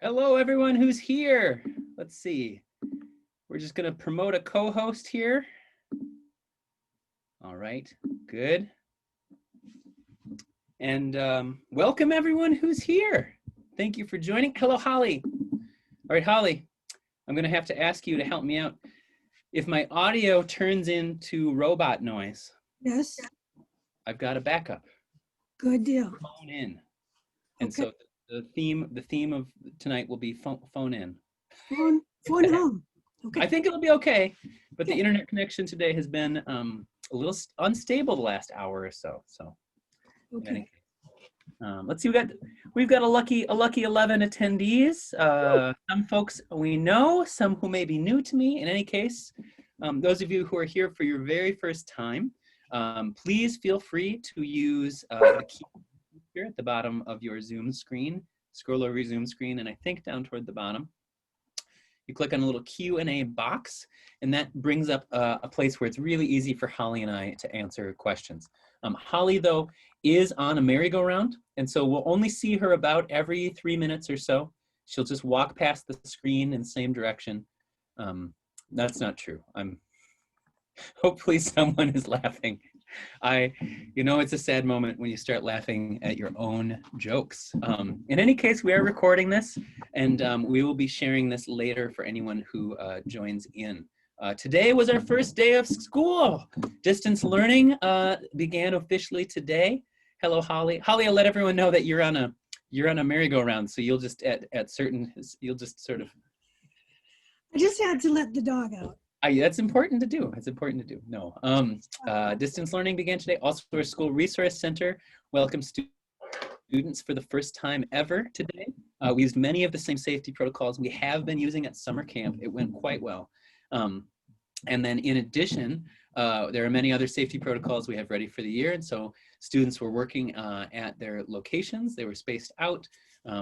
Hello, everyone who's here. Let's see. We're just going to promote a co-host here. All right, good. And welcome everyone who's here. Thank you for joining. Hello, Holly. All right, Holly, I'm going to have to ask you to help me out. If my audio turns into robot noise, Yes. I've got a backup. Good deal. Phone in. And Okay. so the theme of tonight will be phone in. Phone home. Okay. I think it'll be okay, but the Okay. internet connection today has been a little unstable the last hour or so. So, Okay. let's see. We've got a lucky 11 attendees. Some folks we know, some who may be new to me. In any case, those of you who are here for your very first time, please feel free to use the key here at the bottom of your Zoom screen. Scroll over your Zoom screen, and I think down toward the bottom. You click on a little Q&A box, and that brings up a place where it's really easy for Holly and I to answer questions. Holly, though, is on a merry-go-round, and so we'll only see her about every 3 minutes or so. She'll just walk past the screen in the same direction. That's not true. Hopefully someone is laughing. It's a sad moment when you start laughing at your own jokes. In any case, we are recording this, and we will be sharing this later for anyone who joins in. Today was our first day of school. Distance learning began officially today. Hello, Holly. Holly, I'll let everyone know that you're on a merry-go-round, so you'll just you'll just sort of. I just had to let the dog out. That's important to do. It's important to do. No. Distance learning began today. Also, our school resource center welcomes students for the first time ever today. We used many of the same safety protocols we have been using at summer camp. It went quite well. And then in addition, there are many other safety protocols we have ready for the year. And so students were working at their locations. They were spaced out,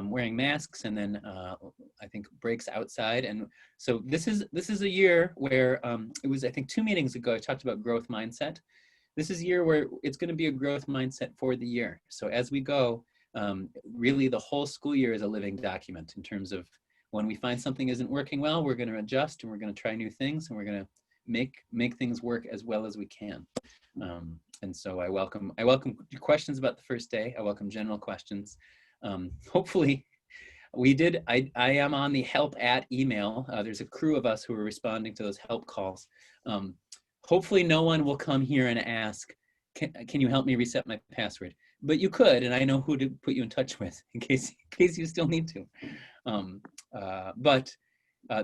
wearing masks, and then I think breaks outside. And so this is a year where it was, I think, 2 meetings ago, I talked about growth mindset. This is a year where it's going to be a growth mindset for the year. So as we go, really the whole school year is a living document in terms of when we find something isn't working well, we're going to adjust and we're going to try new things, and we're going to make things work as well as we can. And so I welcome questions about the first day. I welcome general questions. Hopefully I am on the help at email. There's a crew of us who are responding to those help calls. Hopefully no one will come here and ask, can you help me reset my password? But you could, and I know who to put you in touch with in case you still need to. But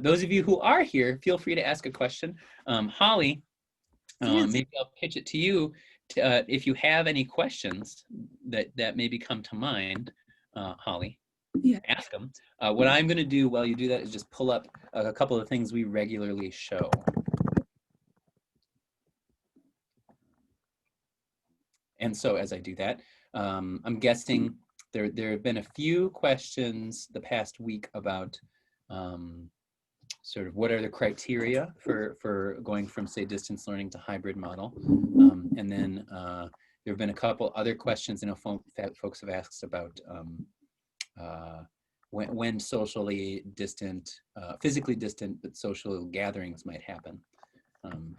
those of you who are here, feel free to ask a question. Holly, maybe I'll pitch it to you. If you have any questions that maybe come to mind, Holly, ask them. What I'm going to do while you do that is just pull up a couple of things we regularly show. And so as I do that, I'm guessing there have been a few questions the past week about sort of what are the criteria for going from, say, distance learning to hybrid model. And then there have been a couple other questions. I know folks have asked about when socially distant, physically distant, but social gatherings might happen.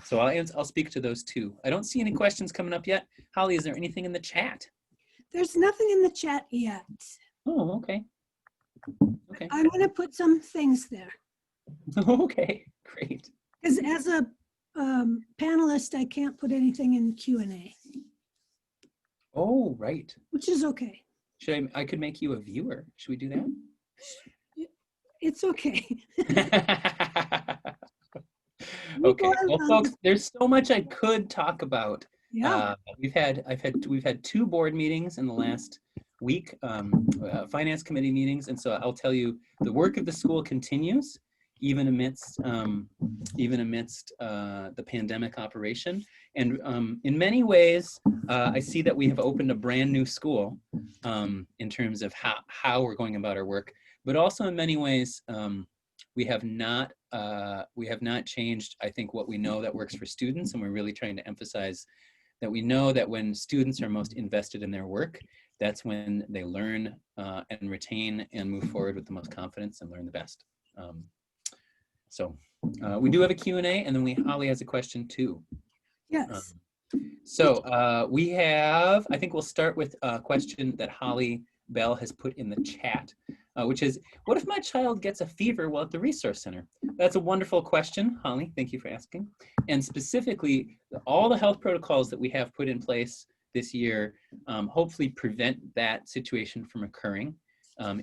So I'll speak to those too. I don't see any questions coming up yet. Holly, is there anything in the chat? There's nothing in the chat yet. Oh, okay. Okay. I'm going to put some things there. Okay, great. Because as a panelist, I can't put anything in Q&A. Oh, right. Which is okay. I could make you a viewer. Should we do that? It's okay. Okay. Well, folks, there's so much I could talk about. Yeah. We've had 2 board meetings in the last week, finance committee meetings, and so I'll tell you, the work of the school continues even amidst the pandemic operation. And in many ways, I see that we have opened a brand new school in terms of how we're going about our work, but also in many ways, we have not changed, I think, what we know that works for students, and we're really trying to emphasize that we know that when students are most invested in their work, that's when they learn and retain and move forward with the most confidence and learn the best. So we do have a Q&A, and then Holly has a question too. Yes. So we have, I think we'll start with a question that Holly Bell has put in the chat, which is, what if my child gets a fever while at the resource center? That's a wonderful question, Holly. Thank you for asking. And specifically, all the health protocols that we have put in place this year hopefully prevent that situation from occurring,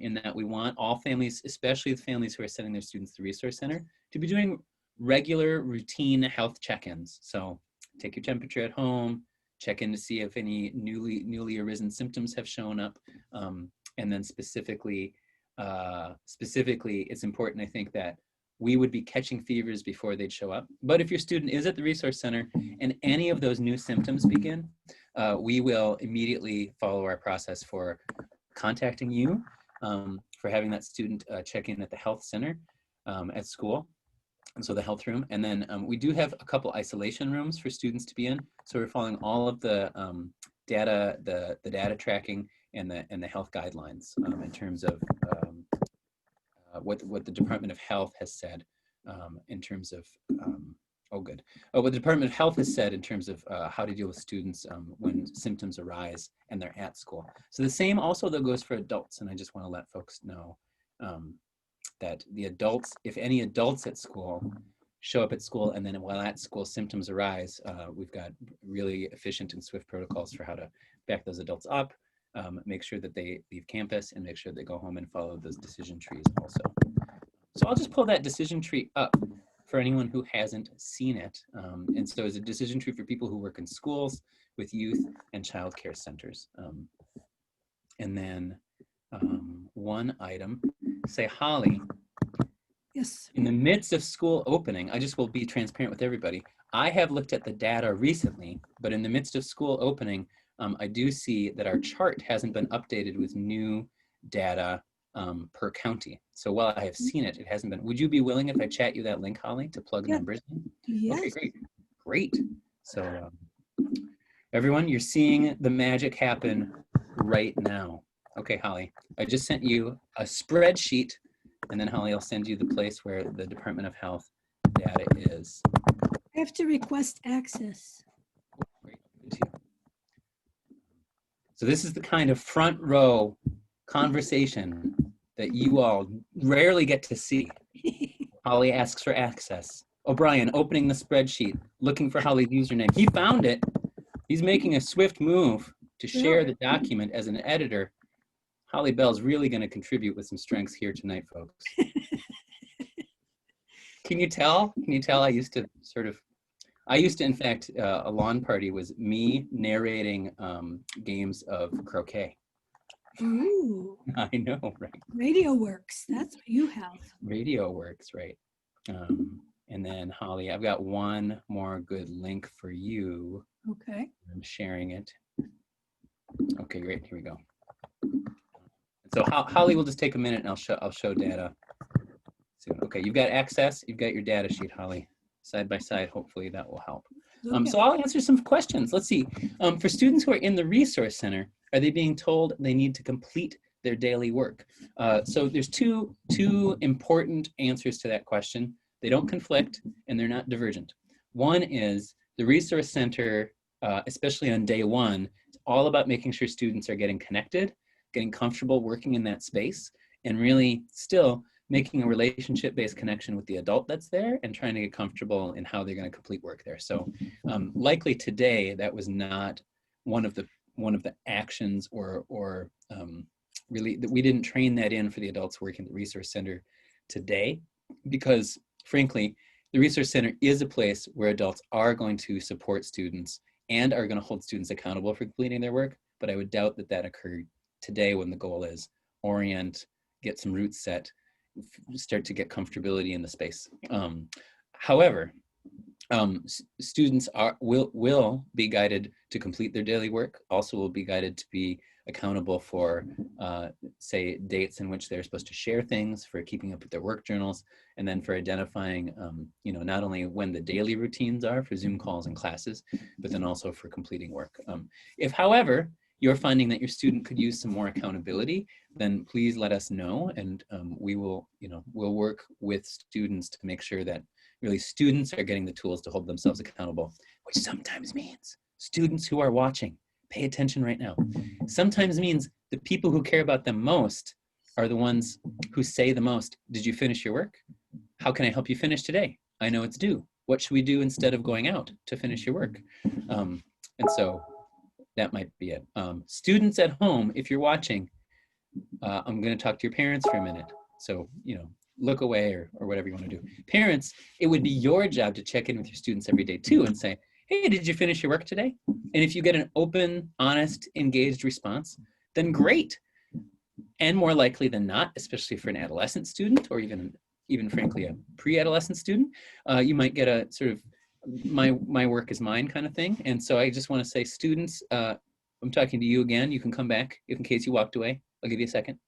in that we want all families, especially the families who are sending their students to the resource center, to be doing regular routine health check-ins. So take your temperature at home, check in to see if any newly arisen symptoms have shown up. And then specifically, it's important, I think, that we would be catching fevers before they'd show up. But if your student is at the resource center and any of those new symptoms begin, we will immediately follow our process for contacting you, for having that student check in at the health center at school. And so the health room, and then we do have a couple isolation rooms for students to be in. So we're following all of the data, the data tracking and the health guidelines in terms of what the Department of Health has said in terms of what the Department of Health has said in terms of how to deal with students when symptoms arise and they're at school. So the same also that goes for adults, and I just want to let folks know that the adults, if any adults at school show up at school and then while at school symptoms arise, we've got really efficient and swift protocols for how to back those adults up, make sure that they leave campus, and make sure they go home and follow those decision trees also. So I'll just pull that decision tree up for anyone who hasn't seen it. And so it's a decision tree for people who work in schools with youth and child care centers. And then one item, say, Holly, Yes. in the midst of school opening, I just will be transparent with everybody. I have looked at the data recently, but in the midst of school opening, I do see that our chart hasn't been updated with new data per county. So while I have seen it, it hasn't been. Would you be willing if I chat you that link, Holly, to plug numbers in? Yes. Okay, great. So everyone, you're seeing the magic happen right now. Okay, Holly, I just sent you a spreadsheet, and then Holly, I'll send you the place where the Department of Health data is. I have to request access. Great. So this is the kind of front row conversation that you all rarely get to see. Holly asks for access. O'Brien opening the spreadsheet, looking for Holly's username. He found it. He's making a swift move to share the document as an editor. Holly Bell's really going to contribute with some strengths here tonight, folks. Can you tell? Can you tell I used to in fact, a lawn party was me narrating games of croquet. Ooh. I know, right? Radio works. That's what you have. Radio works, right? And then Holly, I've got one more good link for you. Okay. I'm sharing it. Okay, great. Here we go. So Holly will just take a minute, and I'll show data soon. Okay, you've got access. You've got your data sheet, Holly, side by side. Hopefully that will help. Okay. So I'll answer some questions. Let's see. For students who are in the resource center, are they being told they need to complete their daily work? So there's two important answers to that question. They don't conflict, and they're not divergent. One is the resource center, especially on day one, it's all about making sure students are getting connected, getting comfortable working in that space, and really still making a relationship-based connection with the adult that's there and trying to get comfortable in how they're going to complete work there. So likely today, that was not one of the actions or really that we didn't train that in for the adults working at the resource center today, because frankly, the resource center is a place where adults are going to support students and are going to hold students accountable for completing their work. But I would doubt that occurred today when the goal is orient, get some roots set, start to get comfortability in the space. However, students will be guided to complete their daily work, also will be guided to be accountable for, say, dates in which they're supposed to share things, for keeping up with their work journals, and then for identifying, not only when the daily routines are for Zoom calls and classes, but then also for completing work. However, you're finding that your student could use some more accountability, then please let us know, and we will, we'll work with students to make sure that really students are getting the tools to hold themselves accountable, which sometimes means students who are watching, pay attention right now, sometimes means the people who care about them most are the ones who say the most, did you finish your work? How can I help you finish today? I know it's due. What should we do instead of going out to finish your work? And so that might be it. Students at home, if you're watching, I'm going to talk to your parents for a minute. So, look away or whatever you want to do. Parents, it would be your job to check in with your students every day too and say, hey, did you finish your work today? And if you get an open, honest, engaged response, then great. And more likely than not, especially for an adolescent student or even frankly a pre-adolescent student, you might get a sort of my work is mine kind of thing. And so I just want to say, students, I'm talking to you again. You can come back if in case you walked away. I'll give you a second.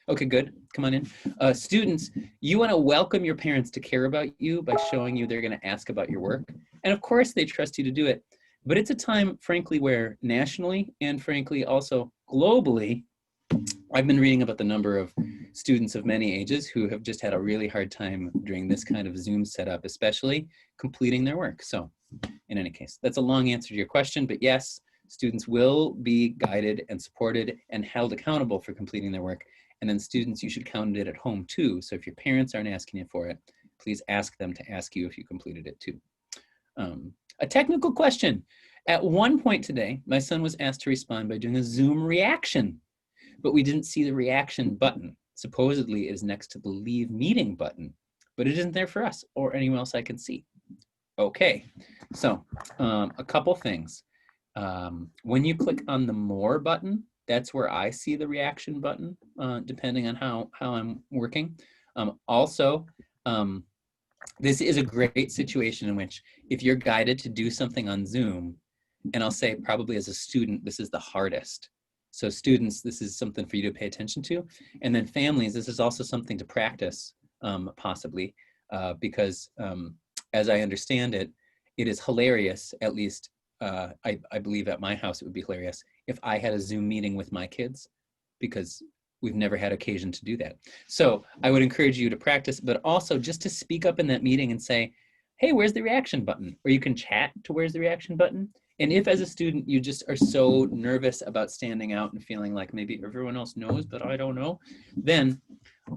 Okay, good. Come on in. Students, you want to welcome your parents to care about you by showing you they're going to ask about your work. And of course, they trust you to do it. But it's a time, frankly, where nationally and frankly also globally, I've been reading about the number of students of many ages who have just had a really hard time during this kind of Zoom setup, especially completing their work. So in any case, that's a long answer to your question, but yes, students will be guided and supported and held accountable for completing their work. And then students, you should count it at home too. So if your parents aren't asking you for it, please ask them to ask you if you completed it too. A technical question. At one point today, my son was asked to respond by doing a Zoom reaction, but we didn't see the reaction button. Supposedly it is next to the leave meeting button, but it isn't there for us or anyone else I can see. Okay, so a couple things. When you click on the more button, that's where I see the reaction button, depending on how I'm working. This is a great situation in which if you're guided to do something on Zoom, and I'll say probably as a student, this is the hardest. So students, this is something for you to pay attention to. And then families, this is also something to practice, possibly, because as I understand it, it is hilarious, at least I believe at my house it would be hilarious if I had a Zoom meeting with my kids, because we've never had occasion to do that. So I would encourage you to practice, but also just to speak up in that meeting and say, hey, where's the reaction button? Or you can chat to where's the reaction button. And if as a student, you just are so nervous about standing out and feeling like maybe everyone else knows, but I don't know, then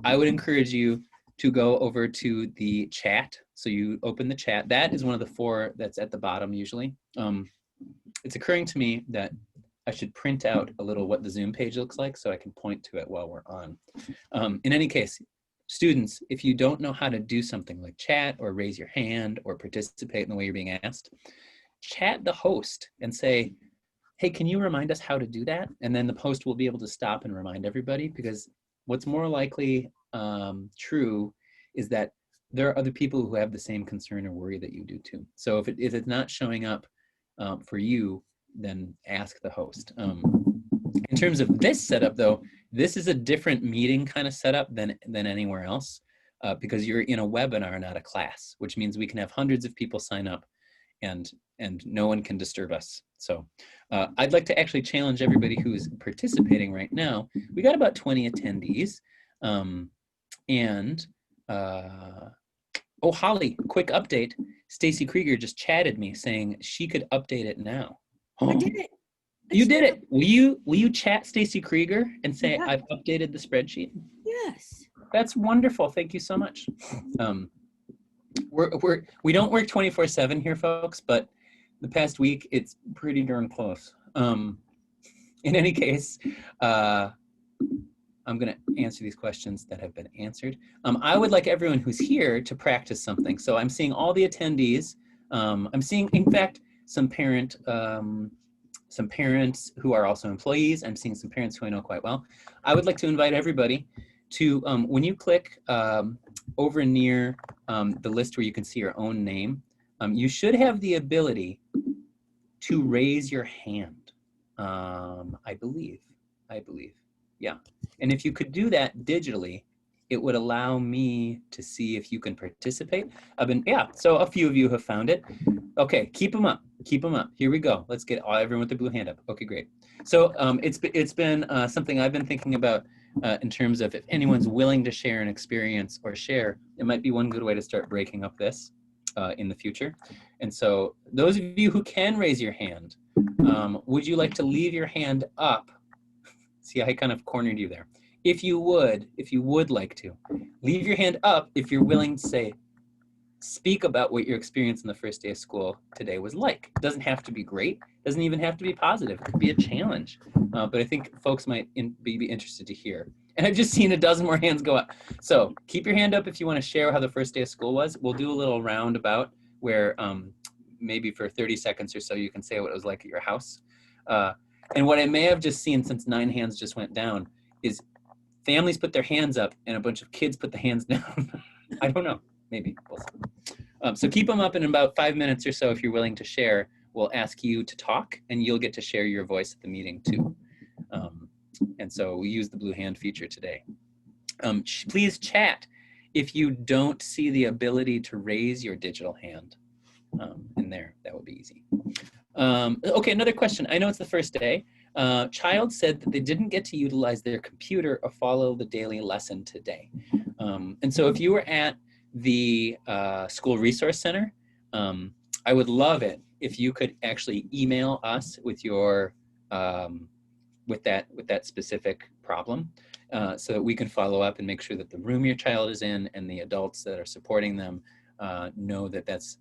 I would encourage you to go over to the chat. So you open the chat. That is one of the 4 that's at the bottom usually. It's occurring to me that I should print out a little what the Zoom page looks like so I can point to it while we're on. In any case, students, if you don't know how to do something like chat or raise your hand or participate in the way you're being asked, chat the host and say, hey, can you remind us how to do that? And then the host will be able to stop and remind everybody, because what's more likely true is that there are other people who have the same concern or worry that you do too. So if it's not showing up for you, then ask the host. In terms of this setup though, this is a different meeting kind of setup than anywhere else, because you're in a webinar, not a class, which means we can have hundreds of people sign up and no one can disturb us. So I'd like to actually challenge everybody who's participating right now. We got about 20 attendees. Oh, Holly, quick update. Stacy Krieger just chatted me saying she could update it now. I did it. You did it. Will you chat Stacy Krieger and say, Yeah. I've updated the spreadsheet? Yes. That's wonderful. Thank you so much. We don't work 24/7 here, folks, but the past week it's pretty darn close. In any case, I'm going to answer these questions that have been answered. I would like everyone who's here to practice something. So I'm seeing all the attendees. I'm seeing, in fact, some parents who are also employees. I'm seeing some parents who I know quite well. I would like to invite everybody to, when you click over near the list where you can see your own name, you should have the ability to raise your hand, I believe, yeah. And if you could do that digitally, it would allow me to see if you can participate. So a few of you have found it. Okay, keep them up, keep them up. Here we go. Let's get everyone with the blue hand up. Okay, great. So it's been something I've been thinking about in terms of if anyone's willing to share an experience or share, it might be one good way to start breaking up this in the future. And so those of you who can raise your hand, would you like to leave your hand up? See, I kind of cornered you there. If you would like to, leave your hand up if you're willing to say, speak about what your experience on the first day of school today was like. It doesn't have to be great. It doesn't even have to be positive. It could be a challenge. But I think folks might be interested to hear. And I've just seen a dozen more hands go up. So keep your hand up if you want to share how the first day of school was. We'll do a little roundabout where maybe for 30 seconds or so you can say what it was like at your house. And what I may have just seen, since 9 hands just went down, is families put their hands up and a bunch of kids put the hands down. I don't know. Maybe. We'll see. So keep them up, in about 5 minutes or so, if you're willing to share, we'll ask you to talk and you'll get to share your voice at the meeting too. And so we use the blue hand feature today. Please chat if you don't see the ability to raise your digital hand in there. That would be easy. Okay, another question. I know it's the first day. Child said that they didn't get to utilize their computer or follow the daily lesson today. And so if you were at the School Resource Center, I would love it if you could actually email us with your with that specific problem, so that we can follow up and make sure that the room your child is in and the adults that are supporting them know that that's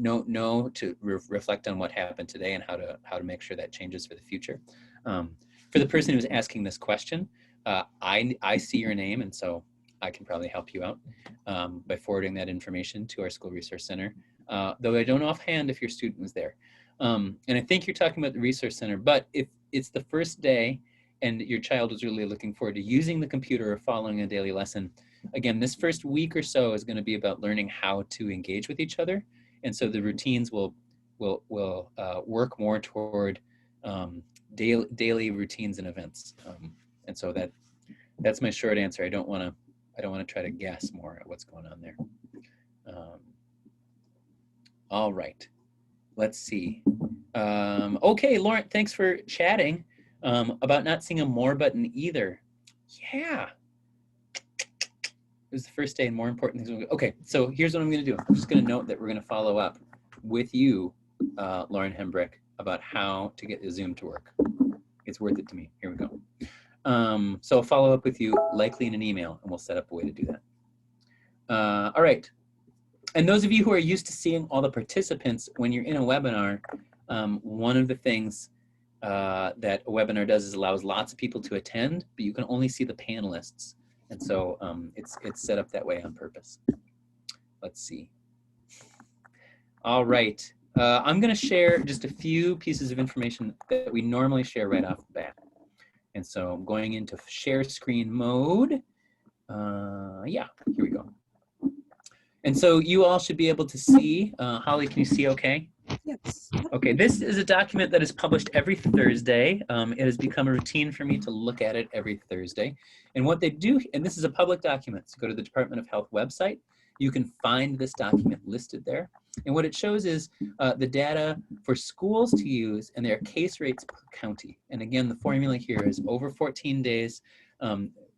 to reflect on what happened today and how to make sure that changes for the future. For the person who's asking this question, I see your name, and so I can probably help you out by forwarding that information to our School Resource Center, though I don't know offhand if your student was there. And I think you're talking about the Resource Center, but if it's the first day and your child is really looking forward to using the computer or following a daily lesson, again, this first week or so is going to be about learning how to engage with each other. And so the routines will work more toward daily routines and events. And so that's my short answer. I don't want to try to guess more at what's going on there. All right, let's see. Okay, Lauren, thanks for chatting about not seeing a more button either. Yeah. It was the first day and more important things. Okay, so here's what I'm going to do. I'm just going to note that we're going to follow up with you, Lauren Hembrick, about how to get the Zoom to work. It's worth it to me. Here we go. So I'll follow up with you likely in an email, and we'll set up a way to do that. All right. And those of you who are used to seeing all the participants when you're in a webinar, one of the things that a webinar does is allows lots of people to attend, but you can only see the panelists. And so it's set up that way on purpose. Let's see. All right. I'm going to share just a few pieces of information that we normally share right off the bat. And so I'm going into share screen mode. Yeah, here we go. And so you all should be able to see. Holly, can you see okay? Yes. Okay, this is a document that is published every Thursday. It has become a routine for me to look at it every Thursday. And what they do, and this is a public document, so go to the Department of Health website. You can find this document listed there. And what it shows is the data for schools to use and their case rates per county. And again, the formula here is over 14 days.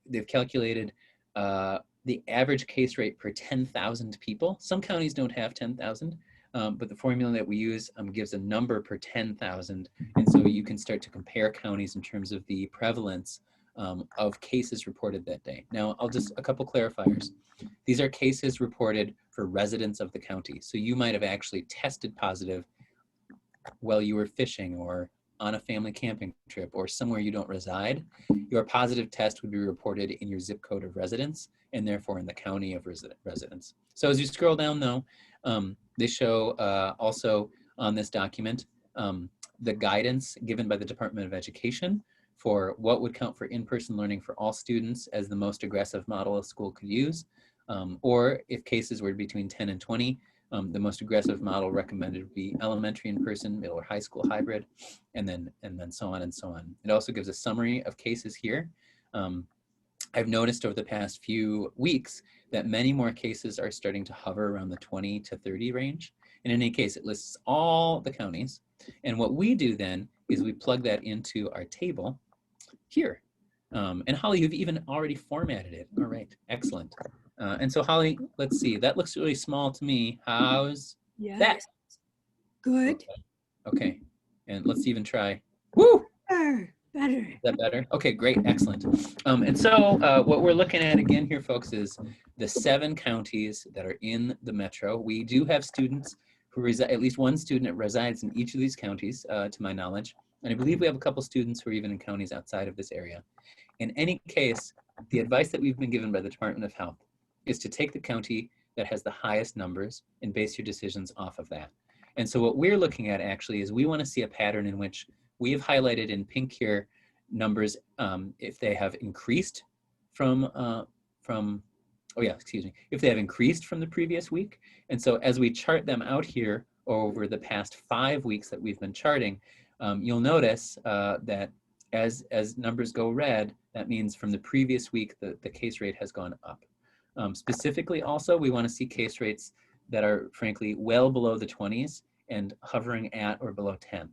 They've calculated the average case rate per 10,000 people. Some counties don't have 10,000. But the formula that we use gives a number per 10,000. And so you can start to compare counties in terms of the prevalence of cases reported that day. Now, a couple clarifiers. These are cases reported for residents of the county. So you might have actually tested positive while you were fishing or on a family camping trip or somewhere you don't reside. Your positive test would be reported in your zip code of residence and therefore in the county of residence. So as you scroll down though, they show also on this document the guidance given by the Department of Education for what would count for in-person learning for all students as the most aggressive model a school could use, or if cases were between 10 and 20, the most aggressive model recommended would be elementary in-person, middle or high school hybrid, and then so on and so on. It also gives a summary of cases here. I've noticed over the past few weeks that many more cases are starting to hover around the 20 to 30 range. In any case, it lists all the counties. And what we do then is we plug that into our table here. And Holly, you've even already formatted it. All right, excellent. And so Holly, let's see, that looks really small to me. How's that? Good. Okay, and let's even try, woo! Better. Is that better? Okay, great, excellent. And so what we're looking at again here, folks, is the 7 counties that are in the metro. We do have students who reside, at least one student that resides in each of these counties, to my knowledge. And I believe we have a couple students who are even in counties outside of this area. In any case, the advice that we've been given by the Department of Health is to take the county that has the highest numbers and base your decisions off of that. And so what we're looking at actually is we want to see a pattern in which we have highlighted in pink here numbers if they have increased if they have increased from the previous week. And so as we chart them out here over the past 5 weeks that we've been charting, you'll notice that as numbers go red, that means from the previous week, the case rate has gone up. Specifically also, we want to see case rates that are frankly well below the 20s and hovering at or below 10.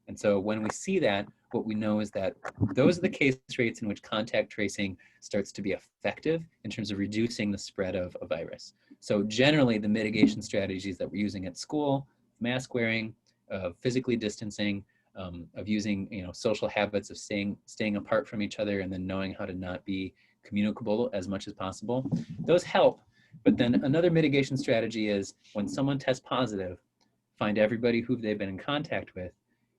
And so when we see that, what we know is that those are the case rates in which contact tracing starts to be effective in terms of reducing the spread of a virus. So generally the mitigation strategies that we're using at school, mask wearing, physically distancing, of using social habits of staying apart from each other and then knowing how to not be communicable as much as possible, those help. But then another mitigation strategy is when someone tests positive, find everybody who they've been in contact with,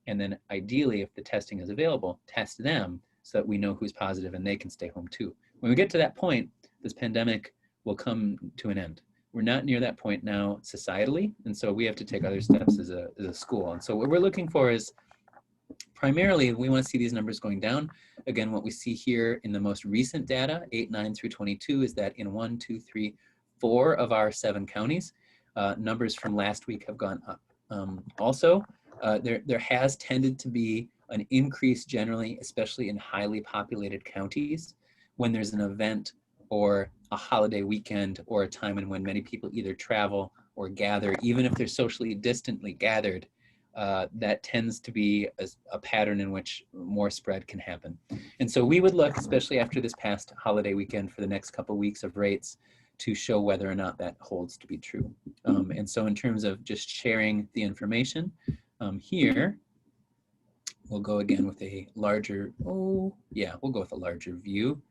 and then ideally, if the testing is available, test them so that we know who's positive and they can stay home too. When we get to that point, this pandemic will come to an end. We're not near that point now societally, and so we have to take other steps as a school. And so what we're looking for is primarily, we want to see these numbers going down. Again, what we see here in the most recent data, 8, 9 through 22, is that in 1, 2, 3, 4 of our 7 counties, numbers from last week have gone up. Also, there has tended to be an increase generally, especially in highly populated counties, when there's an event or a holiday weekend or a time in when many people either travel or gather, even if they're socially distantly gathered. That tends to be a pattern in which more spread can happen. And so we would look, especially after this past holiday weekend, for the next couple of weeks of rates to show whether or not that holds to be true. And so in terms of just sharing the information, here, we'll go again with a larger, we'll go with a larger view.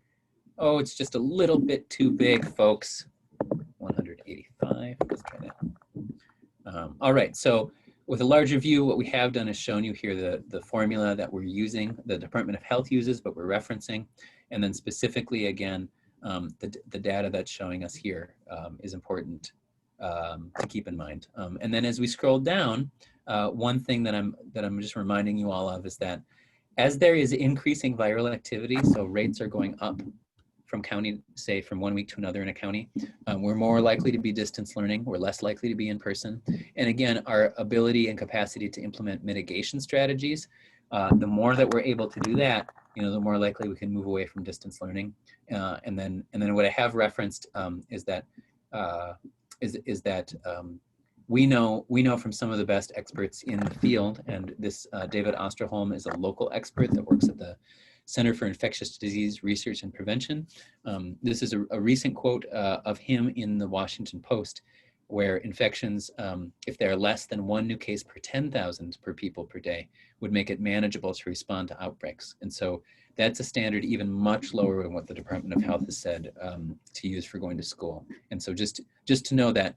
Oh, it's just a little bit too big, folks. 185, let's try that. All right, so with a larger view, what we have done is shown you here the formula that we're using, the Department of Health uses, but we're referencing. And then specifically, again, the data that's showing us here is important to keep in mind. And then as we scroll down, one thing that I'm just reminding you all of is that as there is increasing viral activity, so rates are going up from county, say from one week to another in a county, we're more likely to be distance learning, we're less likely to be in person. And again, our ability and capacity to implement mitigation strategies, the more that we're able to do that, the more likely we can move away from distance learning. And then what I have referenced is that we know from some of the best experts in the field, and this David Osterholm is a local expert that works at the Center for Infectious Disease Research and Prevention. This is a recent quote of him in the Washington Post, where infections, if they're less than 1 new case per 10,000 per people per day, would make it manageable to respond to outbreaks. And so that's a standard even much lower than what the Department of Health has said to use for going to school. And so just to know that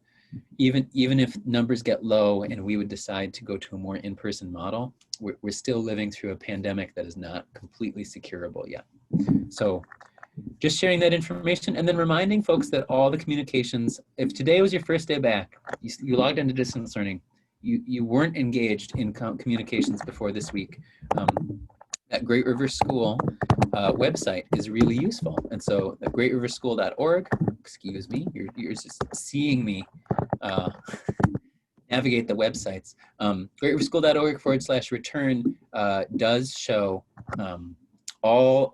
even if numbers get low and we would decide to go to a more in-person model, we're still living through a pandemic that is not completely securable yet. So just sharing that information and then reminding folks that all the communications, if today was your first day back, you logged into distance learning, you weren't engaged in communications before this week, that Great River School website is really useful. And so the greatriverschool.org, excuse me, you're just seeing me navigate the websites. greatriverschool.org/return does show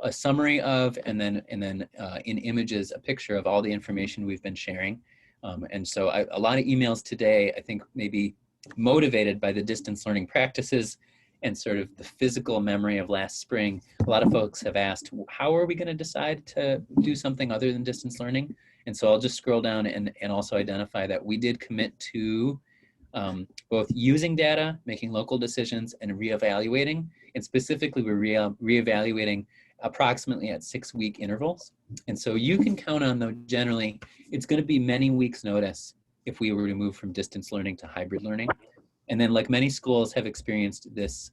a summary of, and then in images, a picture of all the information we've been sharing. And so a lot of emails today, I think maybe motivated by the distance learning practices and sort of the physical memory of last spring, a lot of folks have asked, how are we going to decide to do something other than distance learning? And so I'll just scroll down and also identify that we did commit to both using data, making local decisions, and reevaluating. And specifically, we're reevaluating approximately at 6-week intervals. And so you can count on, though, generally, it's going to be many weeks' notice if we were to move from distance learning to hybrid learning. And then, like many schools have experienced this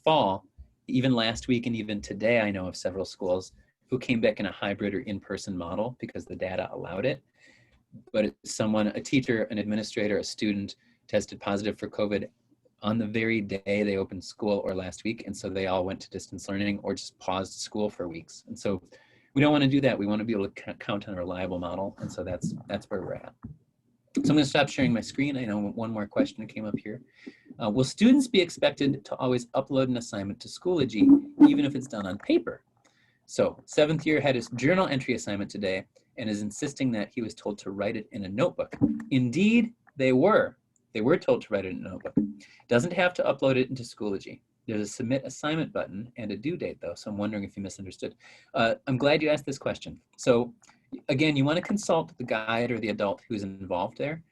fall, even last week and even today, I know of several schools who came back in a hybrid or in-person model because the data allowed it. But someone, a teacher, an administrator, a student, tested positive for COVID on the very day they opened school or last week. And so they all went to distance learning or just paused school for weeks. And so we don't want to do that. We want to be able to count on a reliable model. And so that's where we're at. So I'm going to stop sharing my screen. I know one more question came up here. Will students be expected to always upload an assignment to Schoology, even if it's done on paper? So 7th year had his journal entry assignment today and is insisting that he was told to write it in a notebook. Indeed, they were. They were told to write it in a notebook. Doesn't have to upload it into Schoology. There's a submit assignment button and a due date though, so I'm wondering if you misunderstood. I'm glad you asked this question. So again, you want to consult the guide or the adult who's involved there.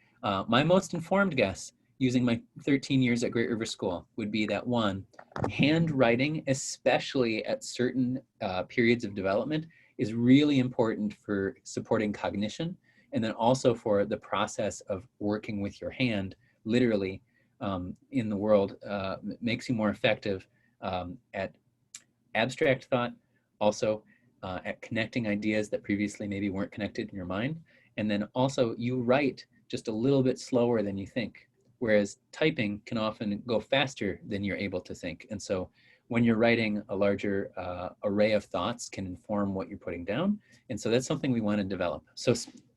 My most informed guess, using my 13 years at Great River School, would be that one, handwriting, especially at certain periods of development, is really important for supporting cognition, and then also for the process of working with your hand, literally, in the world, makes you more effective at abstract thought, also at connecting ideas that previously maybe weren't connected in your mind. And then also you write just a little bit slower than you think, whereas typing can often go faster than you're able to think. And so when you're writing, a larger array of thoughts can inform what you're putting down. And so that's something we want to develop. So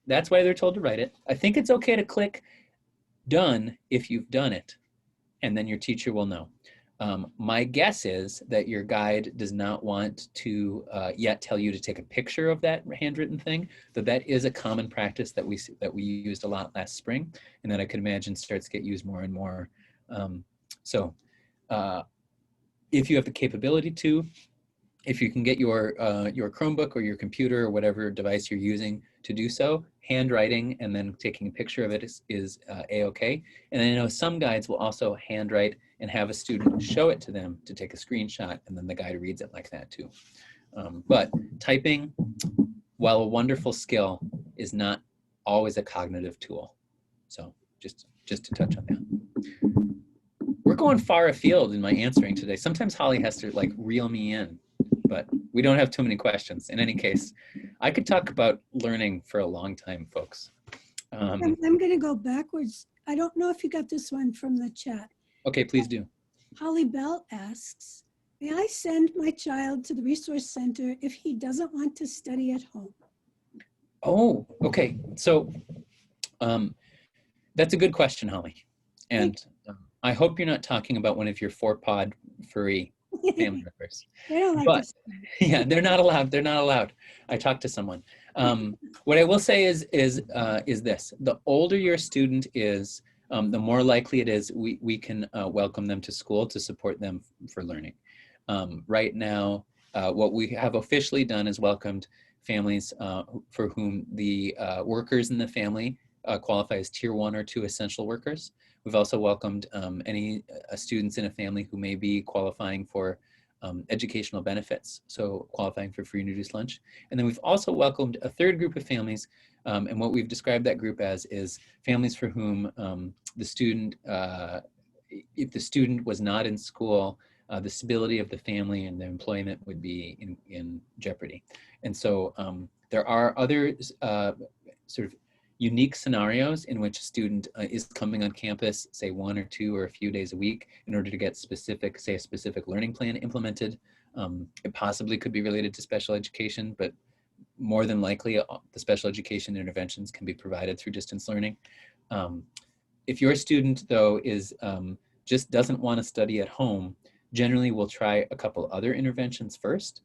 that's why they're told to write it. I think it's okay to click done if you've done it, and then your teacher will know. My guess is that your guide does not want to yet tell you to take a picture of that handwritten thing, but that is a common practice that we used a lot last spring, and that I could imagine starts to get used more and more. If you have the capability to, if you can get your Chromebook or your computer or whatever device you're using to do so, handwriting and then taking a picture of it is a-okay. And I know some guides will also handwrite and have a student show it to them to take a screenshot, and then the guide reads it like that too. But typing, while a wonderful skill, is not always a cognitive tool. So just to touch on that. We're going far afield in my answering today. Sometimes Holly has to like reel me in, but we don't have too many questions. In any case, I could talk about learning for a long time, folks. I'm going to go backwards. I don't know if you got this one from the chat. Okay, please do. Holly Bell asks, may I send my child to the resource center if he doesn't want to study at home? Oh, okay. So that's a good question, Holly. And I hope you're not talking about one of your 4-pod furry family members. They don't like but, this. Yeah, they're not allowed. They're not allowed. I talked to someone. What I will say is this: the older your student is, the more likely it is we can welcome them to school to support them for learning. Right now, what we have officially done is welcomed families for whom the workers in the family qualify as tier 1 or 2 essential workers. We've also welcomed any students in a family who may be qualifying for educational benefits, so qualifying for free and reduced lunch. And then we've also welcomed a third group of families, and what we've described that group as is families for whom the student, if the student was not in school, the stability of the family and their employment would be in jeopardy. And so there are other sort of unique scenarios in which a student is coming on campus, say 1 or 2 or a few days a week, in order to get specific, say a specific learning plan implemented. It possibly could be related to special education, but more than likely the special education interventions can be provided through distance learning. If your student though is just doesn't want to study at home, generally we'll try a couple other interventions first.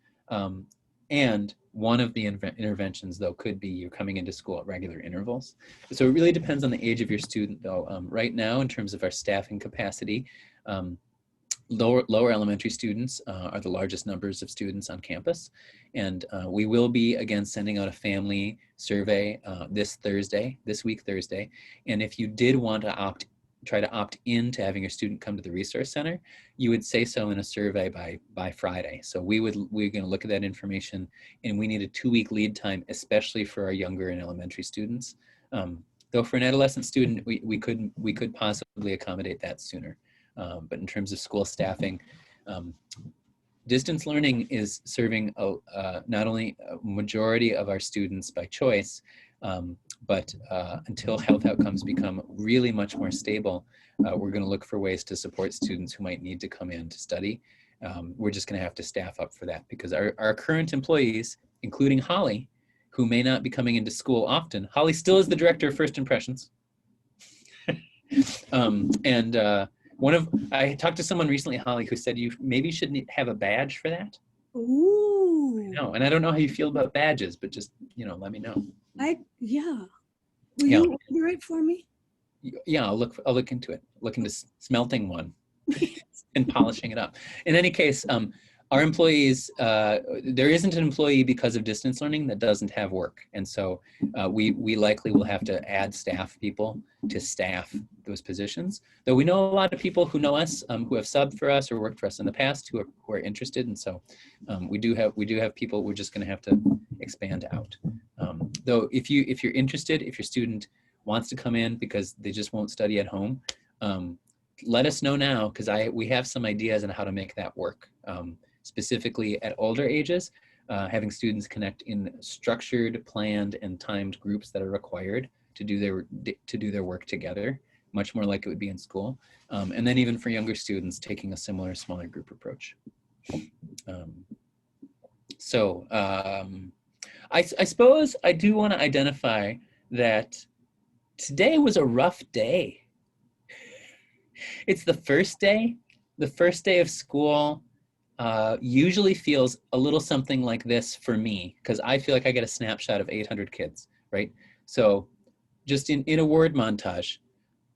And one of the interventions, though, could be you're coming into school at regular intervals. So it really depends on the age of your student, though. Right now, in terms of our staffing capacity, lower elementary students are the largest numbers of students on campus. And we will be, again, sending out a family survey this week, Thursday. And if you did want to try to opt in to having your student come to the Resource Center, you would say so in a survey by Friday. So we're going to look at that information, and we need a 2-week lead time, especially for our younger and elementary students. Though for an adolescent student, we could possibly accommodate that sooner. But in terms of school staffing, distance learning is serving not only a majority of our students by choice, but until health outcomes become really much more stable, we're going to look for ways to support students who might need to come in to study. We're just going to have to staff up for that, because our current employees, including Holly, who may not be coming into school often. Holly still is the director of First Impressions. I talked to someone recently, Holly, who said you maybe shouldn't have a badge for that. Ooh. No, and I don't know how you feel about badges, but just, let me know. Yeah. Will you order it for me? Yeah, I'll look into it. Look into smelting one and polishing it up. In any case, our employees, there isn't an employee because of distance learning that doesn't have work. And so we likely will have to add staff people to staff those positions. Though we know a lot of people who know us, who have subbed for us or worked for us in the past who are interested. And so we do have people. We're just going to have to expand out. Though if you're interested, if your student wants to come in because they just won't study at home, let us know now, because we have some ideas on how to make that work. Specifically at older ages, having students connect in structured, planned, and timed groups that are required to do their work together, much more like it would be in school. And then even for younger students, taking a similar smaller group approach. I suppose I do want to identify that today was a rough day. It's the first day of school. Usually feels a little something like this for me, because I feel like I get a snapshot of 800 kids, right? So just in a word montage,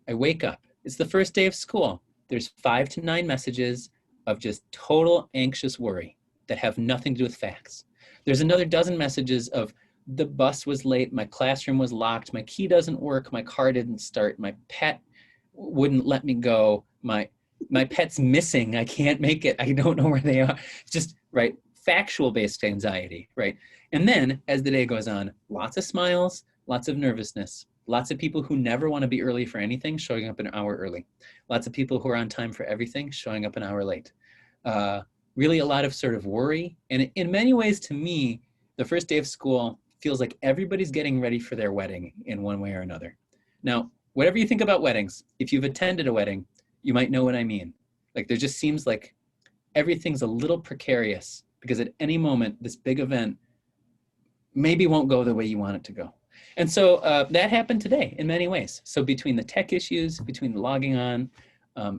I wake up. It's the first day of school. There's 5 to 9 messages of just total anxious worry that have nothing to do with facts. There's another dozen messages of the bus was late, my classroom was locked, my key doesn't work, my car didn't start, my pet wouldn't let me go, my pet's missing, I can't make it, I don't know where they are. It's just, right, factual-based anxiety, right? And then, as the day goes on, lots of smiles, lots of nervousness, lots of people who never want to be early for anything showing up an hour early. Lots of people who are on time for everything showing up an hour late. Really a lot of sort of worry. And in many ways, to me, the first day of school feels like everybody's getting ready for their wedding in one way or another. Now, whatever you think about weddings, if you've attended a wedding, you might know what I mean. Like, there just seems like everything's a little precarious, because at any moment, this big event maybe won't go the way you want it to go. And so that happened today in many ways. So between the tech issues, between the logging on,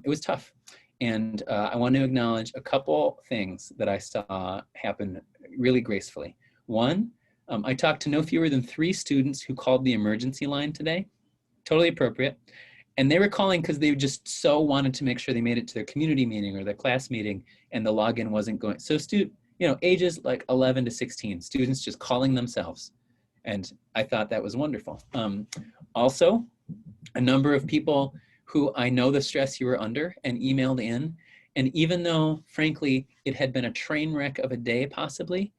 it was tough. And I want to acknowledge a couple things that I saw happen really gracefully. One, I talked to no fewer than 3 students who called the emergency line today. Totally appropriate. And they were calling because they just so wanted to make sure they made it to their community meeting or their class meeting, and the login wasn't going. So ages like 11 to 16, students just calling themselves. And I thought that was wonderful. Also, a number of people who I know the stress you were under and emailed in. And even though, frankly, it had been a train wreck of a day possibly,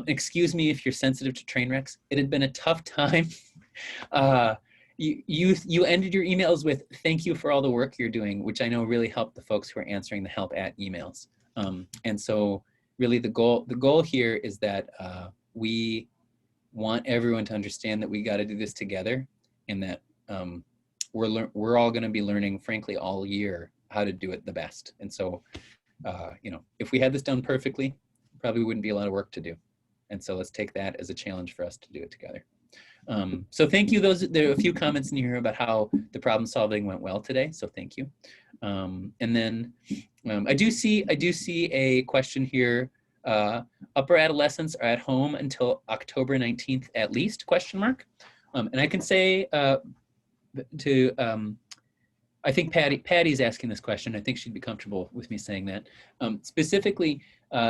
excuse me if you're sensitive to train wrecks, it had been a tough time. You ended your emails with "thank you for all the work you're doing," which I know really helped the folks who are answering the help at emails. And so really the goal here is that we want everyone to understand that we got to do this together, and that we're all going to be learning, frankly, all year how to do it the best. And so, if we had this done perfectly, probably wouldn't be a lot of work to do. And so let's take that as a challenge for us to do it together. So thank you. There are a few comments in here about how the problem solving went well today. So thank you. And then I do see a question here. Upper adolescents are at home until October 19th at least, question mark. And I can say I think Patty's asking this question. I think she'd be comfortable with me saying that. Specifically,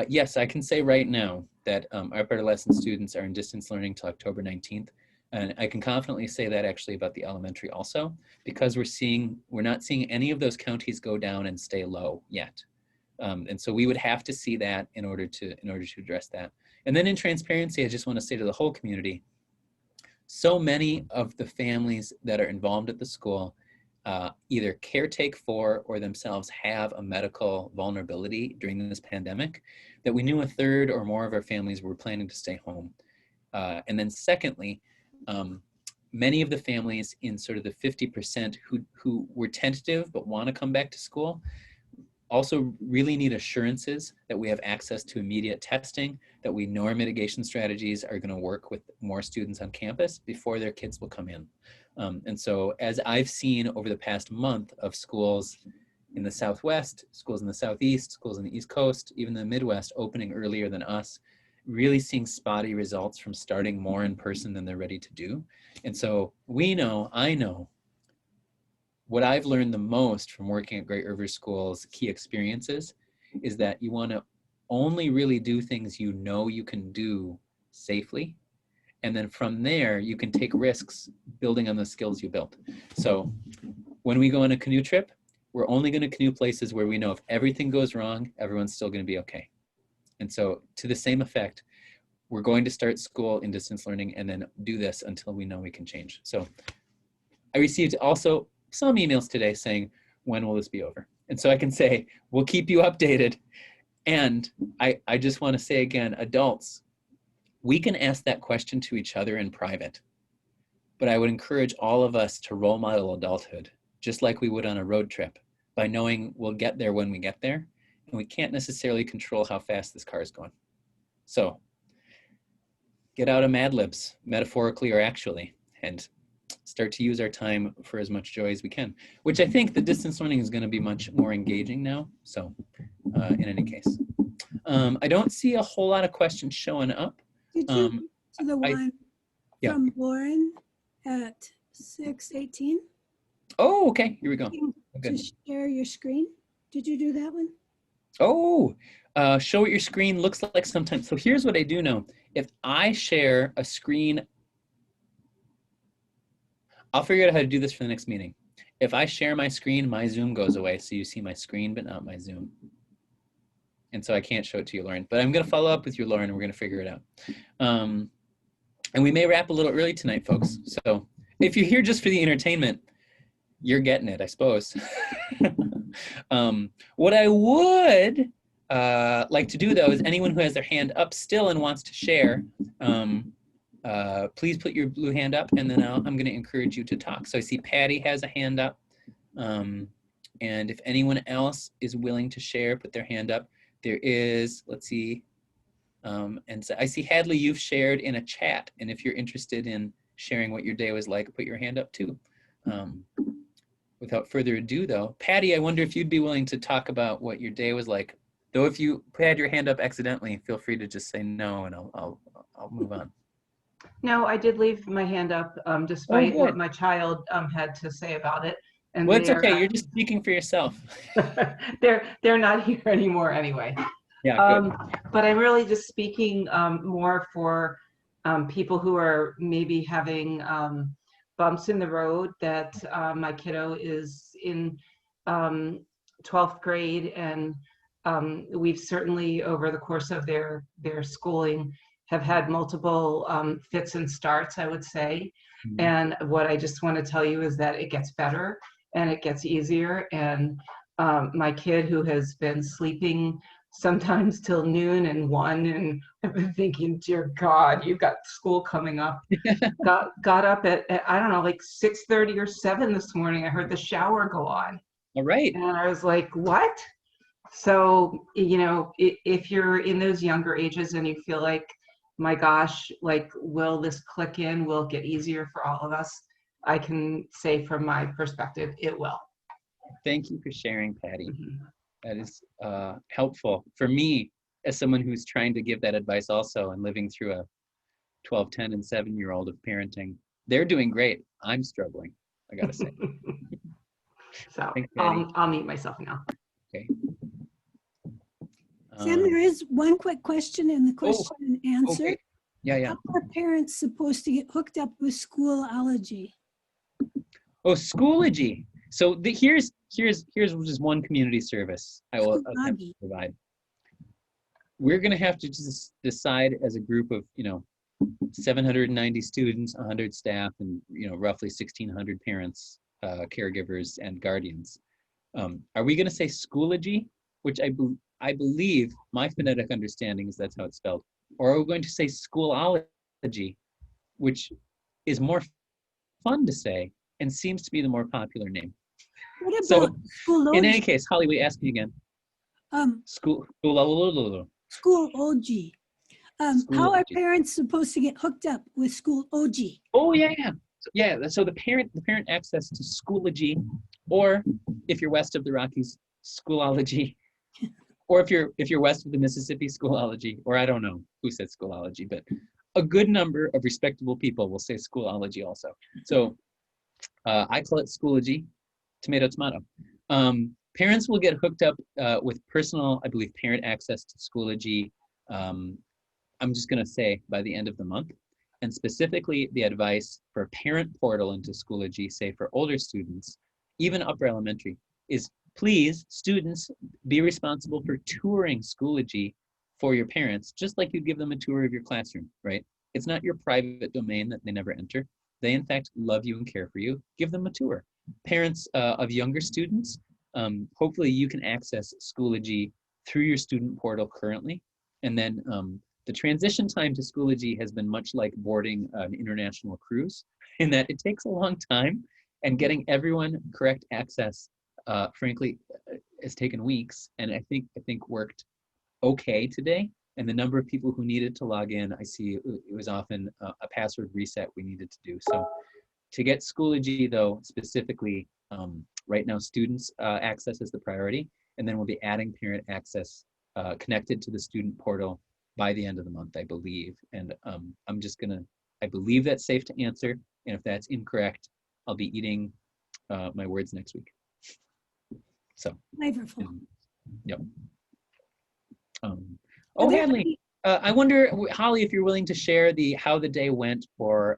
yes, I can say right now that our adolescent students are in distance learning till October 19th. And I can confidently say that actually about the elementary also, because we're not seeing any of those counties go down and stay low yet. And so we would have to see that in order to address that. And then in transparency, I just want to say to the whole community, so many of the families that are involved at the school either caretake for or themselves have a medical vulnerability during this pandemic, that we knew a third or more of our families were planning to stay home. And then secondly, many of the families in sort of the 50% who were tentative but want to come back to school also really need assurances that we have access to immediate testing, that we know our mitigation strategies are going to work with more students on campus before their kids will come in. And so as I've seen over the past month of schools in the Southwest, schools in the Southeast, schools in the East Coast, even the Midwest opening earlier than us, really seeing spotty results from starting more in person than they're ready to do. And so I know, what I've learned the most from working at Great River School's key experiences is that you want to only really do things you know you can do safely. And then from there, you can take risks building on the skills you built. So when we go on a canoe trip, we're only going to canoe places where we know if everything goes wrong, everyone's still going to be okay. And so to the same effect, we're going to start school in distance learning and then do this until we know we can change. So I received also some emails today saying, when will this be over? And so I can say, we'll keep you updated. And I just want to say again, adults, we can ask that question to each other in private, but I would encourage all of us to role model adulthood, just like we would on a road trip, by knowing we'll get there when we get there, and we can't necessarily control how fast this car is going. So get out of Mad Libs, metaphorically or actually, and start to use our time for as much joy as we can, which I think the distance learning is going to be much more engaging now. So in any case, I don't see a whole lot of questions showing up. Did you to the one yeah. from Lauren at 6:18? Oh, okay. Here we go. To share your screen. Did you do that one? Oh, show what your screen looks like sometimes. So here's what I do know. If I share a screen, I'll figure out how to do this for the next meeting. If I share my screen, my Zoom goes away. So you see my screen, but not my Zoom. And so I can't show it to you, Lauren. But I'm going to follow up with you, Lauren, and we're going to figure it out. And we may wrap a little early tonight, folks. So if you're here just for the entertainment, you're getting it, I suppose. What I would like to do, though, is anyone who has their hand up still and wants to share, please put your blue hand up, and then I'm going to encourage you to talk. So I see Patty has a hand up. And if anyone else is willing to share, put their hand up. There is, let's see, and so I see Hadley, you've shared in a chat. And if you're interested in sharing what your day was like, put your hand up too. Without further ado, though, Patty, I wonder if you'd be willing to talk about what your day was like. Though if you had your hand up accidentally, feel free to just say no, and I'll move on. No, I did leave my hand up, despite what my child had to say about it. And well, it's okay. You're just speaking for yourself. they're not here anymore anyway. Yeah. But I'm really just speaking more for people who are maybe having bumps in the road. That my kiddo is in 12th grade, and we've certainly over the course of their schooling have had multiple fits and starts, I would say. Mm-hmm. And what I just want to tell you is that it gets better and it gets easier. And my kid, who has been sleeping sometimes till noon and 1, and I've been thinking, dear God, you've got school coming up, got up at, I don't know, like 6:30 or 7 this morning. I heard the shower go on. All right. And I was like, what? So, you know, if you're in those younger ages and you feel like, my gosh, like, will this click in? Will it get easier for all of us? I can say from my perspective, it will. Thank you for sharing, Patty. Mm-hmm. That is helpful for me as someone who's trying to give that advice also and living through a 12, 10, and 7-year-old of parenting. They're doing great. I'm struggling, I gotta say. So Thanks, Patty. I'll mute myself now. Okay. Sam, there is one quick question in the question and answer. Okay. Yeah. How are parents supposed to get hooked up with Schoology? Oh, Schoology. So here's just one community service I will attempt to provide. We're going to have to just decide as a group of 790 students, 100 staff, and roughly 1,600 parents, caregivers, and guardians. Are we going to say Schoology, which I believe my phonetic understanding is that's how it's spelled, or are we going to say Schoology, which is more fun to say and seems to be the more popular name? What about So, Schoology? in any case, Holly, we ask you again. Schoology. How are parents supposed to get hooked up with Schoology? Oh yeah. So the parent access to Schoology, or if you're west of the Rockies, Schoology, or if you're west of the Mississippi, Schoology, or I don't know who said Schoology, but a good number of respectable people will say Schoology also. So I call it Schoology, tomato, tomato. Parents will get hooked up with personal, I believe, parent access to Schoology. I'm just going to say by the end of the month. And specifically, the advice for a parent portal into Schoology, say for older students, even upper elementary, is please, students, be responsible for touring Schoology for your parents, just like you give them a tour of your classroom, right? It's not your private domain that they never enter. They, in fact, love you and care for you. Give them a tour. Parents of younger students, hopefully you can access Schoology through your student portal currently. And then the transition time to Schoology has been much like boarding an international cruise, in that it takes a long time, and getting everyone correct access, frankly, has taken weeks, and I think worked okay today. And the number of people who needed to log in, I see it was often a password reset we needed to do. So to get Schoology, though, specifically, right now students access is the priority, and then we'll be adding parent access connected to the student portal by the end of the month, I believe. And I'm just gonna, I believe that's safe to answer, and if that's incorrect, I'll be eating my words next week. So. Flavorful. Yep. Hadley, I wonder, Holly, if you're willing to share how the day went for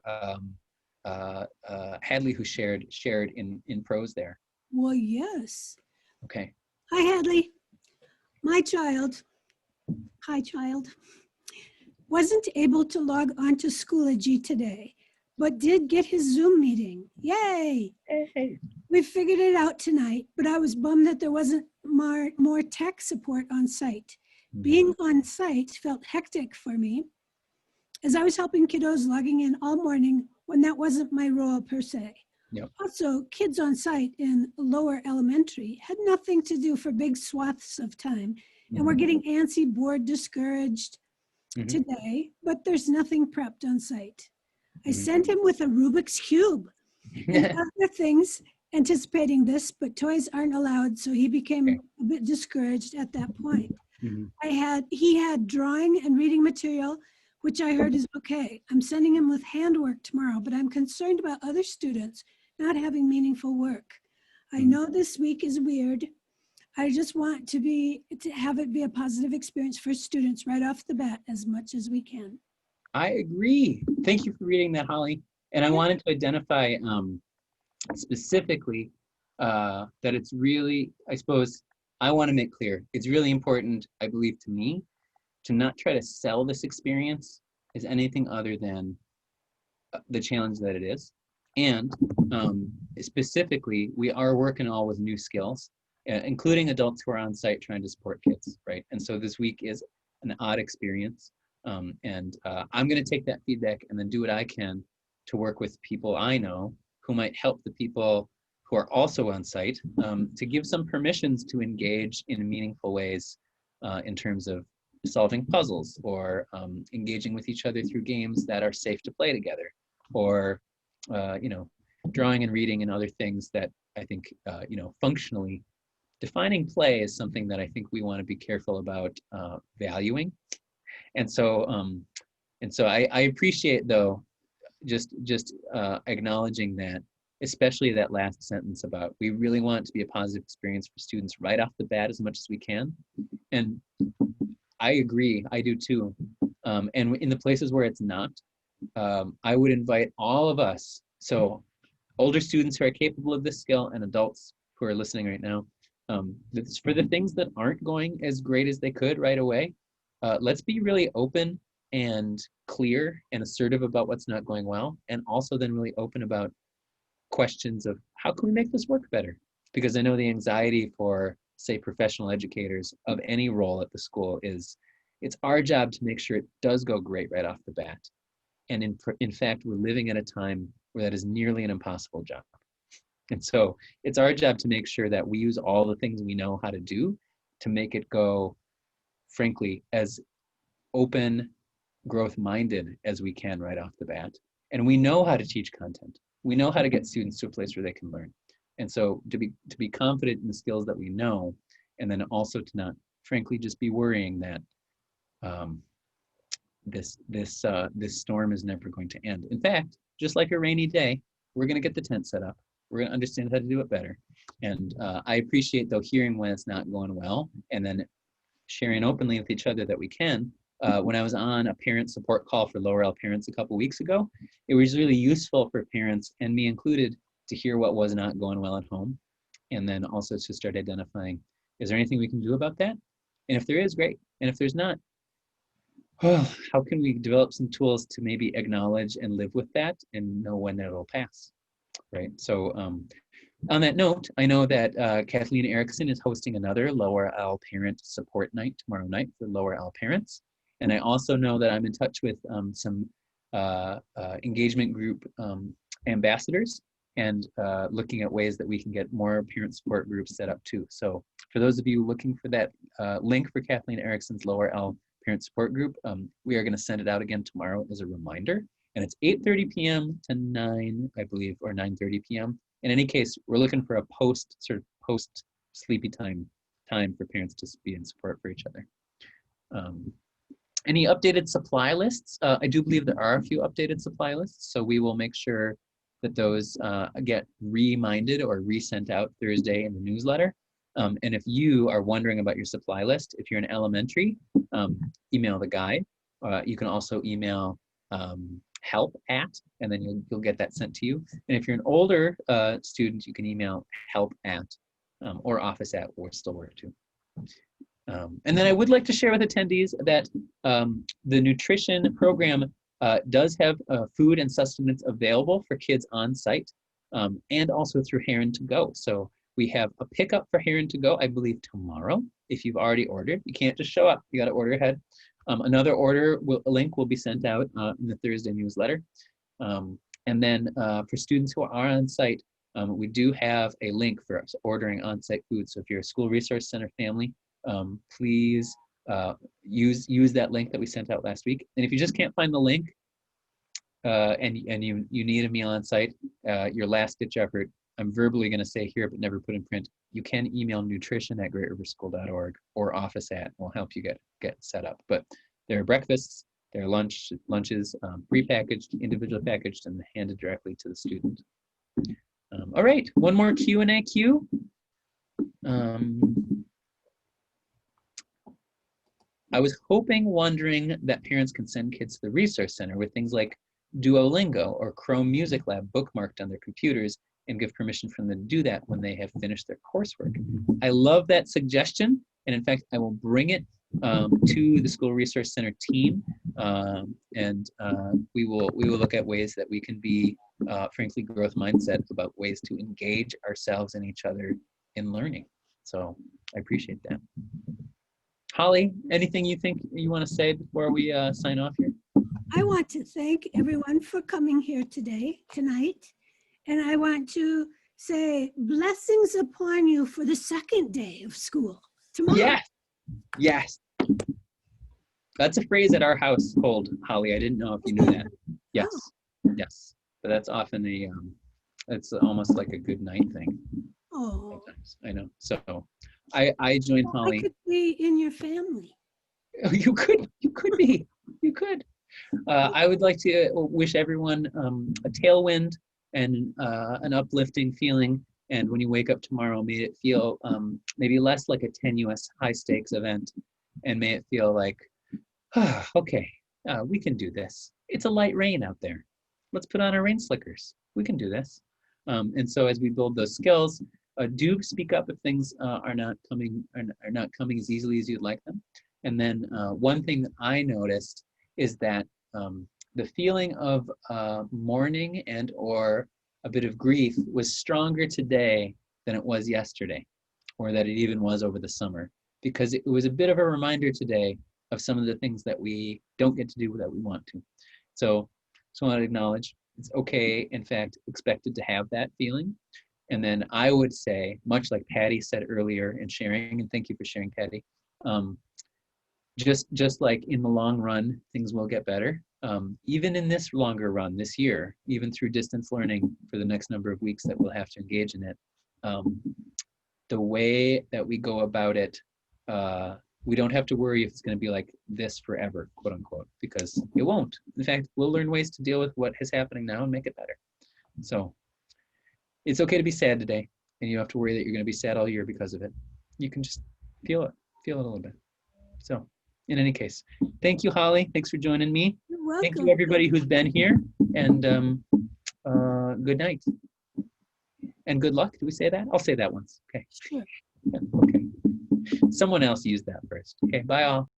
Hadley, who shared in prose there. Well, yes. Okay. Hi, Hadley. My child, hi child, wasn't able to log on to Schoology today, but did get his Zoom meeting. Yay! Hey. We figured it out tonight, but I was bummed that there wasn't more tech support on site. Being on site felt hectic for me, as I was helping kiddos logging in all morning when that wasn't my role per se. Yep. Also, kids on site in lower elementary had nothing to do for big swaths of time, and we're getting antsy, bored, discouraged today, but there's nothing prepped on site. I sent him with a Rubik's Cube and other things anticipating this, but toys aren't allowed, so he became a bit discouraged at that point. He had drawing and reading material, which I heard is okay. I'm sending him with handwork tomorrow, but I'm concerned about other students not having meaningful work. I know this week is weird. I just want to have it be a positive experience for students right off the bat as much as we can. I agree. Thank you for reading that, Holly. And I wanted to identify specifically that it's really, I suppose, I want to make clear, it's really important, I believe, to me, to not try to sell this experience as anything other than the challenge that it is. And specifically, we are working all with new skills, including adults who are on site trying to support kids, right? And so this week is an odd experience. I'm going to take that feedback and then do what I can to work with people I know who might help the people who are also on site to give some permissions to engage in meaningful ways in terms of solving puzzles, or engaging with each other through games that are safe to play together, or drawing and reading and other things that I think functionally defining play is something that I think we want to be careful about valuing. And so I appreciate, though, just acknowledging that especially that last sentence about we really want it to be a positive experience for students right off the bat as much as we can. And I agree, I do too. And in the places where it's not, I would invite all of us, so older students who are capable of this skill and adults who are listening right now, for the things that aren't going as great as they could right away, let's be really open and clear and assertive about what's not going well, and also then really open about questions of how can we make this work better? Because I know the anxiety for, say, professional educators of any role at the school is, it's our job to make sure it does go great right off the bat. And in fact, we're living at a time where that is nearly an impossible job. And so it's our job to make sure that we use all the things we know how to do to make it go, frankly, as open, growth-minded as we can right off the bat. And we know how to teach content. We know how to get students to a place where they can learn. And so to be confident in the skills that we know, and then also to not, frankly, just be worrying that this storm is never going to end. In fact, just like a rainy day, we're going to get the tent set up. We're going to understand how to do it better. And I appreciate, though, hearing when it's not going well, and then sharing openly with each other that we can. When I was on a parent support call for Lower L parents a couple weeks ago, it was really useful for parents, and me included, to hear what was not going well at home, and then also to start identifying, is there anything we can do about that? And if there is, great. And if there's not, how can we develop some tools to maybe acknowledge and live with that and know when it'll pass, right? So on that note, I know that Kathleen Erickson is hosting another Lower L Parent Support Night tomorrow night for Lower L parents. And I also know that I'm in touch with some engagement group ambassadors, and looking at ways that we can get more parent support groups set up too. So for those of you looking for that link for Kathleen Erickson's Lower L Parent Support Group, we are going to send it out again tomorrow as a reminder. And it's 8:30 p.m. to 9, I believe, or 9:30 p.m. In any case, we're looking for a post sleepy time for parents to be in support for each other. Any updated supply lists? I do believe there are a few updated supply lists, so we will make sure that those get reminded or resent out Thursday in the newsletter. And if you are wondering about your supply list, if you're in elementary, email the guide. You can also email help at, and then you'll get that sent to you. And if you're an older student, you can email help at or office at, or still work too. And then I would like to share with attendees that the nutrition program does have food and sustenance available for kids on site, and also through Heron to Go. So we have a pickup for Heron to Go, I believe tomorrow, if you've already ordered. You can't just show up, you got to order ahead. Another link will be sent out in the Thursday newsletter. And then for students who are on site, we do have a link for ordering on-site food. So if you're a school resource center family, please use that link that we sent out last week. And if you just can't find the link and you need a meal on site, your last ditch effort, I'm verbally going to say here but never put in print, you can email nutrition@greatriverschool.org or office at, we'll help you get set up. But there are breakfasts, there are lunches, prepackaged, individually packaged, and handed directly to the student. All right, one more Q&A queue. I was wondering that parents can send kids to the Resource Center with things like Duolingo or Chrome Music Lab bookmarked on their computers, and give permission for them to do that when they have finished their coursework. I love that suggestion, and in fact, I will bring it to the School Resource Center team, and we will look at ways that we can be, frankly, growth mindset about ways to engage ourselves and each other in learning. So I appreciate that. Holly, anything you think you want to say before we sign off here? I want to thank everyone for coming here tonight. And I want to say blessings upon you for the second day of school tomorrow. Yes, yes. That's a phrase at our household, Holly. I didn't know if you knew that. Yes, yes. But that's often it's almost like a good night thing. Oh, sometimes. I know. So I joined Holly. I could be in your family. You could be. You could. I would like to wish everyone a tailwind and an uplifting feeling. And when you wake up tomorrow, may it feel maybe less like a tenuous, high stakes event, and may it feel like, okay, we can do this. It's a light rain out there. Let's put on our rain slickers. We can do this. And so as we build those skills, do speak up if things are not coming as easily as you'd like them. And then one thing that I noticed is that the feeling of mourning and or a bit of grief was stronger today than it was yesterday, or that it even was over the summer, because it was a bit of a reminder today of some of the things that we don't get to do that we want to. So just want to acknowledge it's okay, in fact, expected to have that feeling. And then I would say, much like Patty said earlier in sharing, and thank you for sharing, Patty, just like in the long run, things will get better. Even in this longer run, this year, even through distance learning for the next number of weeks that we'll have to engage in it, the way that we go about it, we don't have to worry if it's going to be like this forever, quote unquote, because it won't. In fact, we'll learn ways to deal with what is happening now and make it better. So it's okay to be sad today, and you don't have to worry that you're going to be sad all year because of it. You can just feel it a little bit. So in any case, thank you, Holly. Thanks for joining me. You're welcome. Thank you, everybody who's been here, and good night. And good luck. Do we say that? I'll say that once. Okay. Sure. Okay. Someone else used that first. Okay, bye all.